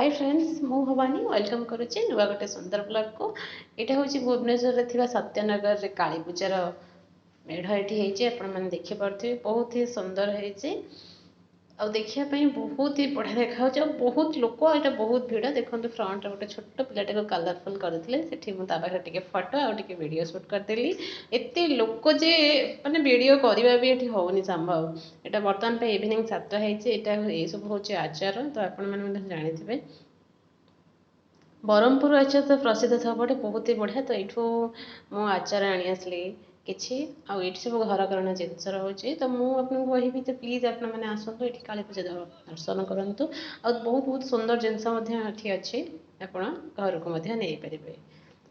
Hi friends मु Bhavani welcome करुच्चे नुआ गोटे सुंदर ब्लॉग को। यहाँ हूँ भुवनेश्वर थी सत्यनगर रे काली पूजार मेढ़ ये आपने देखिपे बहुत ही सुंदर है देखापी बहुत ही बढ़िया देखा बहुत लोक यहाँ बहुत भिड़ देखो फ्रंट गोटे छोट पिलाटे को कलरफुल करते टे फटो आगे वीडियो शूट करदेली एत लोक जे मैंने वीडियो करवा भी ये होनी संभव। यहाँ बर्तमान पे इवनिंग 7टा ये सब हूँ आचार तो आपने जानी ब्रह्मपुर आचार तो प्रसिद्ध सबटे बहुत ही बढ़िया तो यू मु आचार आनी आसली किसी आठ सब घर करण जिनस रोचे तो मुझे कहि तो प्लीज आप आसतु ये काली पूजा दर्शन करूँ आ बहुत बहुत सुंदर जिनस अच्छी आप घर को नहीं पारे।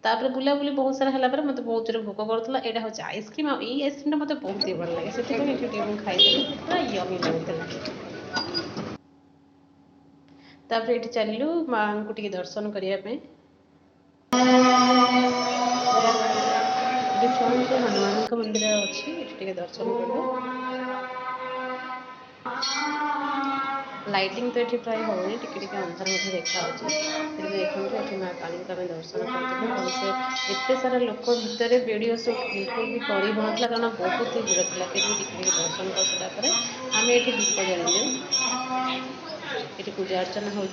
तापर बुलाबुली बहुत सारा है मत बहुत जोर भोक करूला यहाँ हूँ आइसक्रीम आइसक्रीम मतलब बहुत ही भल लगे से खाई पूरा यमी लगता। तापर ये चलू माँ को टी दर्शन करने फ्रंट हनुमान मंदिर अच्छी ये दर्शन कलु। लाइटिंग तो ये प्राय होनी टिके अंधार देखा फिर भी देखो ये माँ काली को आम दर्शन करते भलसे एत सारा लोक भितर वीडियो शूट बिल्कुल भी कर कारण बहुत ही भिड़ था फिर भी टिके दर्शन कर सारापर आम ये दीप जलिलु ये पूजा अर्चना हो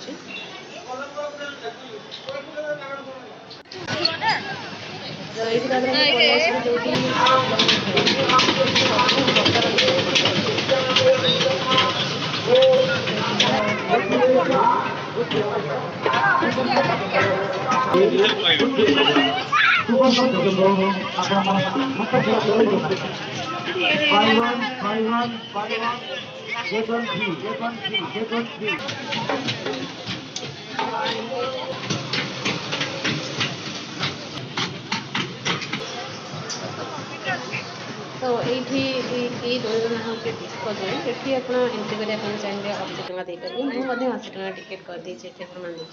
तो ये दोल ना हूँ डिस्को दोल ये आप एंट्री करने चाहिए 80 टका देपारे मुझे 80 टका टिकेट कर देती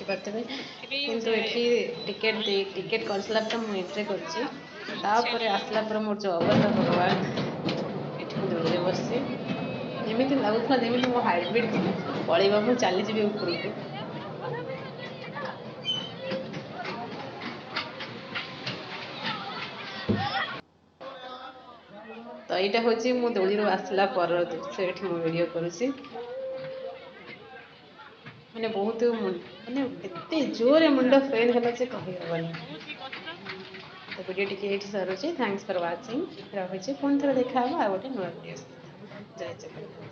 देखिपे कितु ये टिकेट कर सारा मुझे एंट्री कर आसला मोर जो अवस्था भगवान ये दोल बस एमती लगुला जमी मो हाइट पलैबा मुझे चलीजी ऊपर को। तो यहाँ हूँ मो दोली आसला पर दृश्य ये वीडियो करुँची मैंने बहुत मानने एत जोर मुंड फेन है कहीहबनी। तो वीडियो टी सरुचे थैंक्स फॉर वाचिंग रही पुणी थे देखा आ गोटे नुआ वीडियो। जय जगन्नाथ।